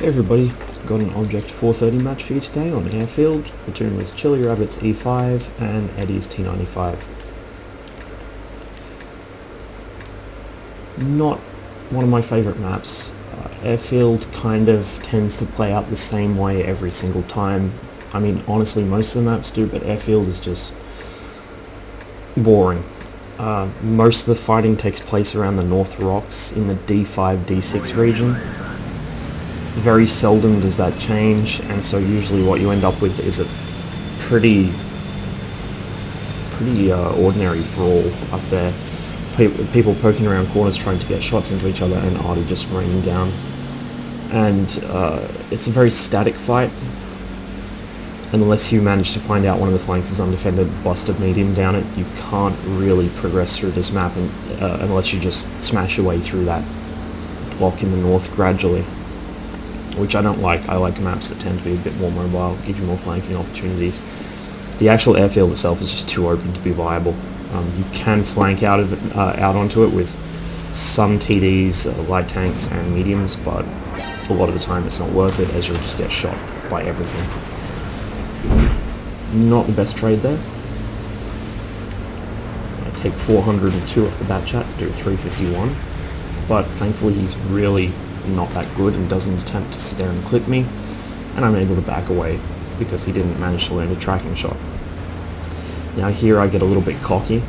Hey everybody, got an Object 430 match for you today on Airfield. Platoon was Chili Rabbit's E5 and Eddie's T95. Not one of my favourite maps. Airfield kind of tends to play out the same way every single time. I mean, honestly, most of the maps do, but Airfield is just boring. Most of the fighting takes place around the North Rocks in the D5, D6 region. Very seldom does that change, and so usually what you end up with is a pretty ordinary brawl up there. People poking around corners trying to get shots into each other, and Artie just raining down. And it's a very static fight, unless you manage to find out one of the flanks is undefended, bust a medium down it. You can't really progress through this map unless you just smash your way through that block in the north gradually, which I don't like. I like maps that tend to be a bit more mobile, give you more flanking opportunities. The actual airfield itself is just too open to be viable. You can flank out onto it with some TDs, light tanks and mediums, but a lot of the time it's not worth it, as you'll just get shot by everything. Not the best trade there. I take 402 off the bat chat, do 351, but thankfully he's really not that good and doesn't attempt to sit there and clip me, and I'm able to back away because he didn't manage to land a tracking shot. Now here I get a little bit cocky.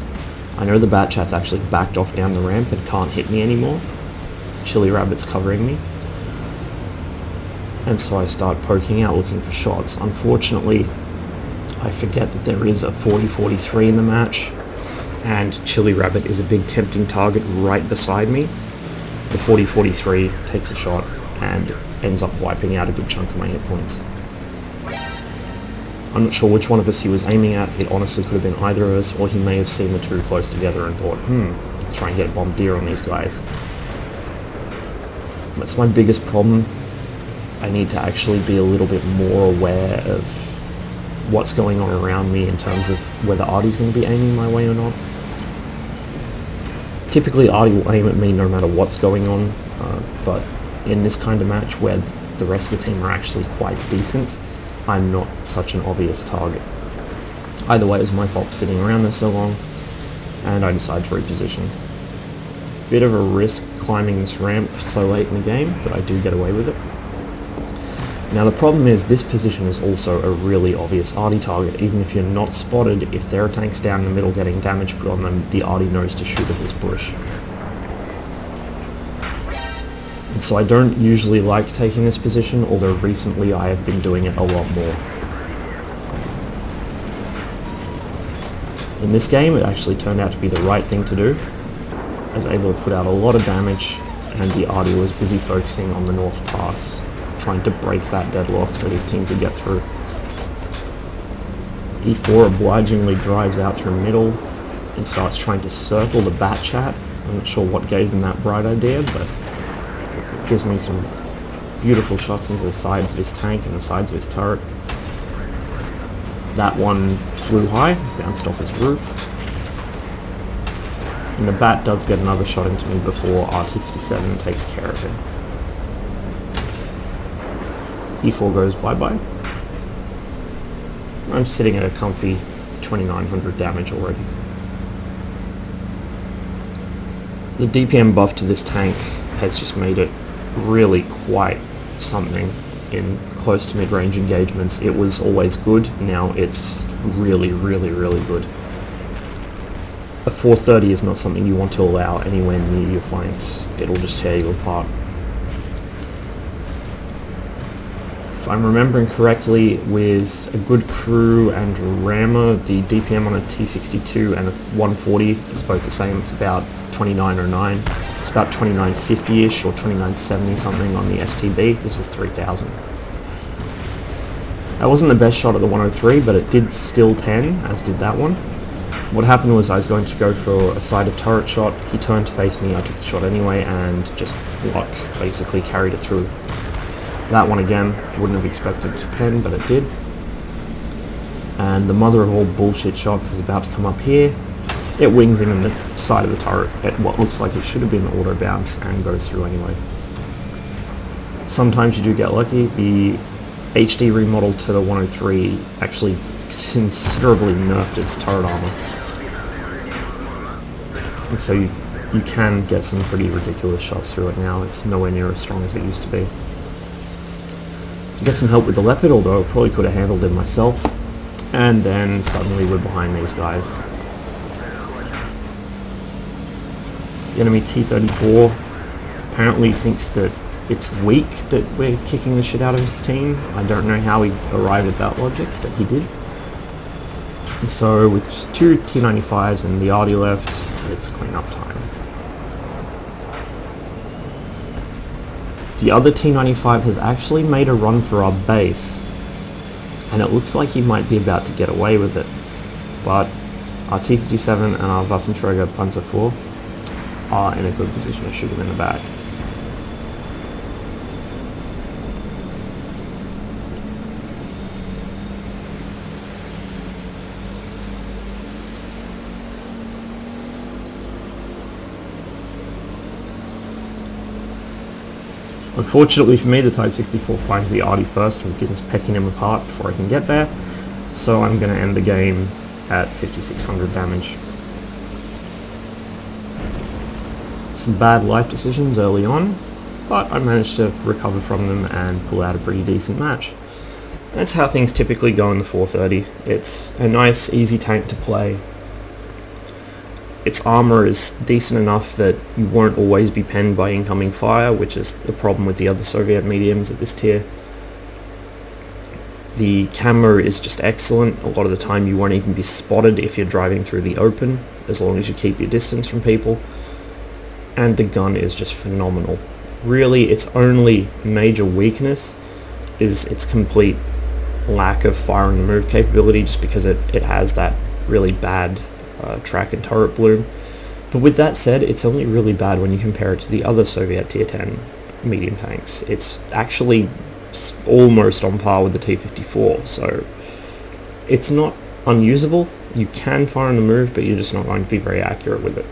I know the bat chat's actually backed off down the ramp and can't hit me anymore. Chili Rabbit's covering me, and so I start poking out looking for shots. Unfortunately, I forget that there is a 40-43 in the match, and Chili Rabbit is a big tempting target right beside me. The 40-43 takes a shot and ends up wiping out a good chunk of my hit points. I'm not sure which one of us he was aiming at. It honestly could have been either of us, or he may have seen the two close together and thought, I'll try and get a bombardier on these guys. That's my biggest problem. I need to actually be a little bit more aware of what's going on around me in terms of whether Artie's going to be aiming my way or not. Typically Artie will aim at me no matter what's going on, but in this kind of match where the rest of the team are actually quite decent, I'm not such an obvious target. Either way, it was my fault for sitting around there so long, and I decided to reposition. Bit of a risk climbing this ramp so late in the game, but I do get away with it. Now the problem is this position is also a really obvious Artie target. Even if you're not spotted, if there are tanks down in the middle getting damage put on them, the Artie knows to shoot at this bush. And so I don't usually like taking this position, although recently I have been doing it a lot more. In this game it actually turned out to be the right thing to do. I was able to put out a lot of damage, and the Artie was busy focusing on the North Pass, trying to break that deadlock so his team could get through. E4 obligingly drives out through middle and starts trying to circle the bat chat. I'm not sure what gave them that bright idea, but it gives me some beautiful shots into the sides of his tank and the sides of his turret. That one flew high, bounced off his roof, and the bat does get another shot into me before RT-57 takes care of him. E4 goes bye-bye. I'm sitting at a comfy 2900 damage already. The DPM buff to this tank has just made it really quite something in close to mid-range engagements. It was always good, now it's really good. A 430 is not something you want to allow anywhere near your flanks. It'll just tear you apart. If I'm remembering correctly, with a good crew and rammer, the DPM on a T62 and a 140 is both the same. It's about 2909. It's about 2950-ish or 2970 something on the STB. This is 3000. That wasn't the best shot at the 103, but it did still pen, as did that one. What happened was I was going to go for a side of turret shot. He turned to face me, I took the shot anyway, and just luck basically carried it through. That one again, wouldn't have expected to pen, but it did. And the mother of all bullshit shots is about to come up here. It wings him in the side of the turret at what looks like it should have been auto bounce and goes through anyway. Sometimes you do get lucky. The HD remodel to the 103 actually considerably nerfed its turret armor, and so you can get some pretty ridiculous shots through it now. It's nowhere near as strong as it used to be. Get some help with the Leopard, although I probably could have handled it myself. And then suddenly we're behind these guys. The enemy T94 apparently thinks that it's weak that we're kicking the shit out of his team. I don't know how he arrived at that logic, but he did. And so with just 2 T95s and the Arty left, it's clean-up time. The other T95 has actually made a run for our base, and it looks like he might be about to get away with it. But our T57 and our Waffenträger Panzer IV are in a good position to shoot him in the back. Unfortunately for me, the Type 64 finds the Arty first and begins pecking him apart before I can get there, so I'm going to end the game at 5600 damage. Some bad life decisions early on, but I managed to recover from them and pull out a pretty decent match. That's how things typically go in the 430. It's a nice, easy tank to play. Its armor is decent enough that you won't always be penned by incoming fire, which is the problem with the other Soviet mediums at this tier. The camo is just excellent. A lot of the time you won't even be spotted if you're driving through the open, as long as you keep your distance from people. And the gun is just phenomenal. Really, its only major weakness is its complete lack of fire and move capability, just because it has that really bad track and turret bloom. But with that said, it's only really bad when you compare it to the other Soviet tier 10 medium tanks. It's actually almost on par with the T-54, so it's not unusable. You can fire on the move, but you're just not going to be very accurate with it.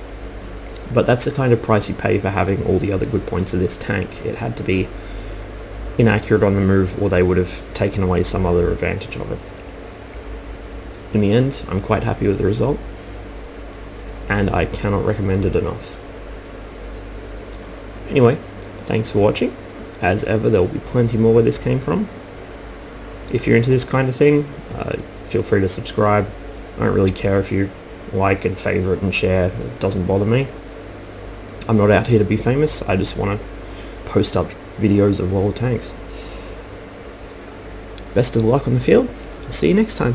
But that's the kind of price you pay for having all the other good points of this tank. It had to be inaccurate on the move, or they would have taken away some other advantage of it. In the end, I'm quite happy with the result, and I cannot recommend it enough. Anyway, thanks for watching. As ever, there will be plenty more where this came from. If you're into this kind of thing, feel free to subscribe. I don't really care if you like and favorite and share. It doesn't bother me. I'm not out here to be famous. I just want to post up videos of old tanks. Best of luck on the field. I'll see you next time.